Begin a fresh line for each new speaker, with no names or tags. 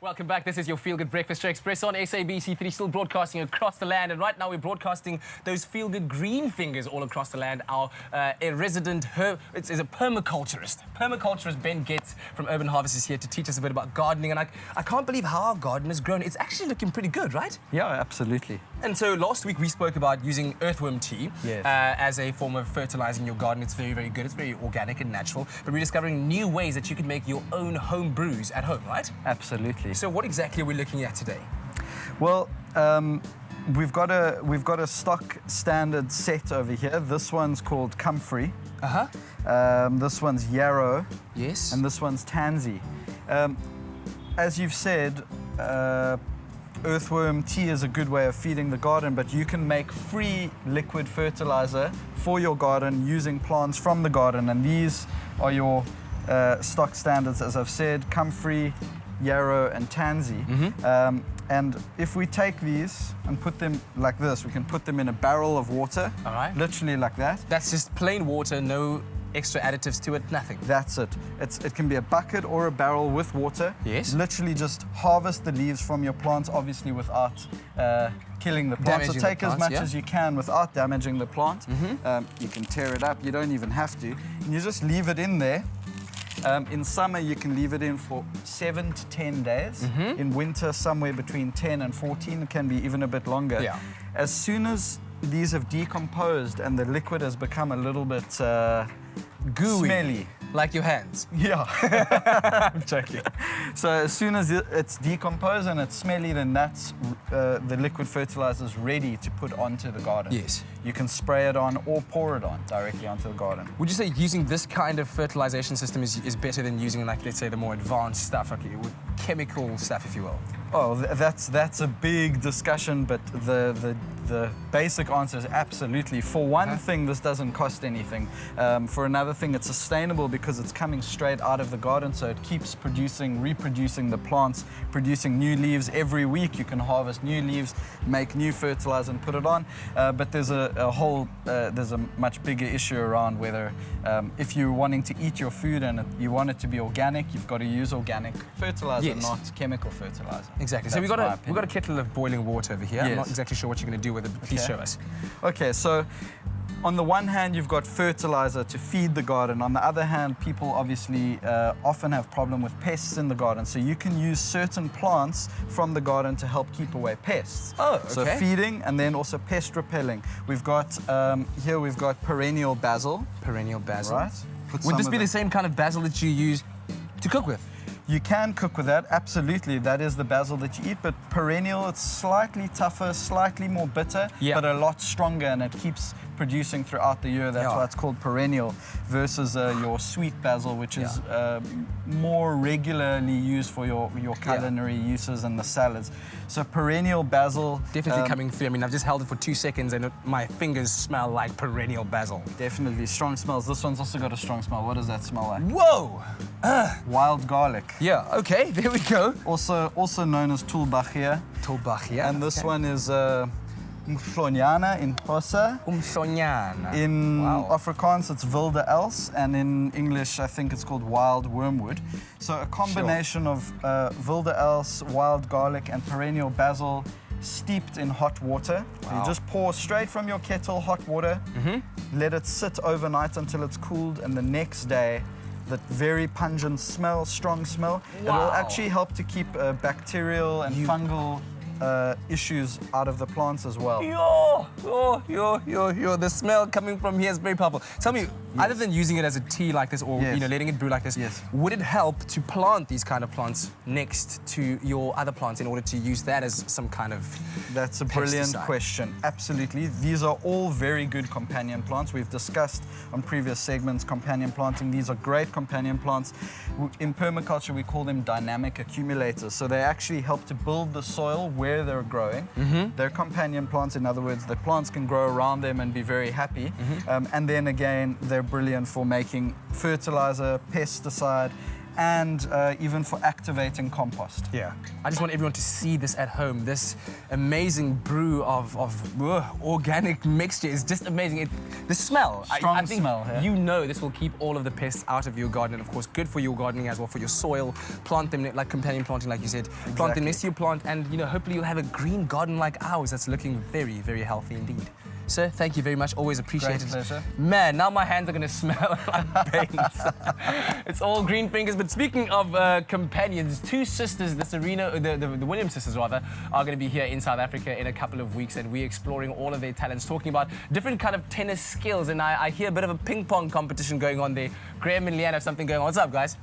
Welcome back. This is your Feel Good Breakfast Show Express on SABC3, still broadcasting across the land. And right now we're broadcasting those Feel Good green fingers all across the land. Our resident is a permaculturist Ben Getz from Urban Harvest is here to teach us a bit about gardening. And I can't believe how our garden has grown. It's actually looking pretty good, right?
Yeah, absolutely.
And so last week we spoke about using earthworm tea as a form of fertilizing your garden. It's very, very good. It's very organic and natural. But we're discovering new ways that you can make your own home brews at home, right?
Absolutely.
So what exactly are we looking at today?
Well, we've got a stock standard set over here. This one's called Comfrey. This one's Yarrow.
Yes.
And this one's Tansy. As you've said, earthworm tea is a good way of feeding the garden, but you can make free liquid fertilizer for your garden using plants from the garden, and these are your stock standards, as I've said: Comfrey, Yarrow and Tansy. And if we take these and put them like this, we can put them in a barrel of water.
All right.
Literally like that.
That's just plain water, no extra additives to it, nothing.
That's it. It can be a bucket or a barrel with water.
Yes.
Literally just harvest the leaves from your plants, obviously without killing the plant. So take as much as you can without damaging the plant. You can tear it up, you don't even have to. And you just leave it in there. In summer, you can leave it in for 7 to 10 days. In winter, somewhere between 10 and 14. It can be even a bit longer.
Yeah.
As soon as these have decomposed and the liquid has become a little bit
Gooey.
smelly.
Like your hands.
Yeah, I'm joking. So as soon as it's decomposed and it's smelly, then that's the liquid fertilizer is ready to put onto the garden.
Yes.
You can spray it on or pour it on directly onto the garden.
Would you say using this kind of fertilization system is better than using, like, let's say, the more advanced stuff, like with chemical stuff, if you will?
Oh, that's a big discussion, but the basic answer is absolutely. For one thing, this doesn't cost anything. For another thing, it's sustainable because it's coming straight out of the garden, so it keeps reproducing the plants, producing new leaves every week. You can harvest new leaves, make new fertilizer and put it on. But there's there's a much bigger issue around whether if you're wanting to eat your food and you want it to be organic, you've got to use organic fertilizer, not chemical fertilizer.
Exactly. So we've got a kettle of boiling water over here. I'm not exactly sure what you're going to do with it, but please show us.
Okay, so on the one hand, you've got fertilizer to feed the garden. On the other hand, people obviously often have problem with pests in the garden. So you can use certain plants from the garden to help keep away pests.
Oh, okay.
So feeding and then also pest repelling. We've got, here we've got perennial basil.
Perennial basil.
Right.
Would this be the same kind of basil that you use to cook with?
You can cook with that, absolutely. That is the basil that you eat, but perennial, it's slightly tougher, slightly more bitter, but a lot stronger, and it keeps producing throughout the year. That's why it's called perennial, versus your sweet basil, which is more regularly used for your culinary uses and the salads. So perennial basil...
Definitely coming through. I mean, I've just held it for 2 seconds and my fingers smell like perennial basil.
Definitely, strong smells. This one's also got a strong smell. What does that smell like?
Whoa!
Wild garlic.
Yeah, okay, there we go.
Also known as tulbachia.
Tulbachia.
And this one is Umhlonyana in Xhosa.
Umhlonyana.
In Afrikaans, it's wilde els, and in English, I think it's called wild wormwood. So a combination of wilde els, wild garlic, and perennial basil steeped in hot water. So you just pour straight from your kettle hot water, let it sit overnight until it's cooled, and the next day, that very pungent smell, strong smell, it will actually help to keep bacterial and fungal issues out of the plants as well.
The smell coming from here is very powerful. Tell me, other than using it as a tea like this, or letting it brew like this, would it help to plant these kind of plants next to your other plants in order to use that as some kind of
That's a brilliant question. Absolutely. These are all very good companion plants. We've discussed on previous segments companion planting. These are great companion plants. In permaculture, we call them dynamic accumulators. So they actually help to build the soil where they're growing. They're companion plants. In other words, the plants can grow around them and be very happy. And then again, they're brilliant for making fertilizer, pesticide, and even for activating compost.
Yeah. I just want everyone to see this at home. This amazing brew of organic mixture is just amazing. The smell.
Strong
I think
smell, yeah.
You know this will keep all of the pests out of your garden, and of course good for your gardening as well, for your soil. Plant them like companion planting, like you said. Plant them next to your plant, and hopefully you'll have a green garden like ours that's looking very, very healthy indeed. Sir, thank you very much. Always appreciated.
Great pleasure.
Man, now my hands are going to smell like paint. It's all green fingers. But speaking of companions, two sisters, the Williams sisters rather, are going to be here in South Africa in a couple of weeks, and we're exploring all of their talents, talking about different kind of tennis skills. And I hear a bit of a ping pong competition going on there. Graham and Leanne have something going on. What's up, guys?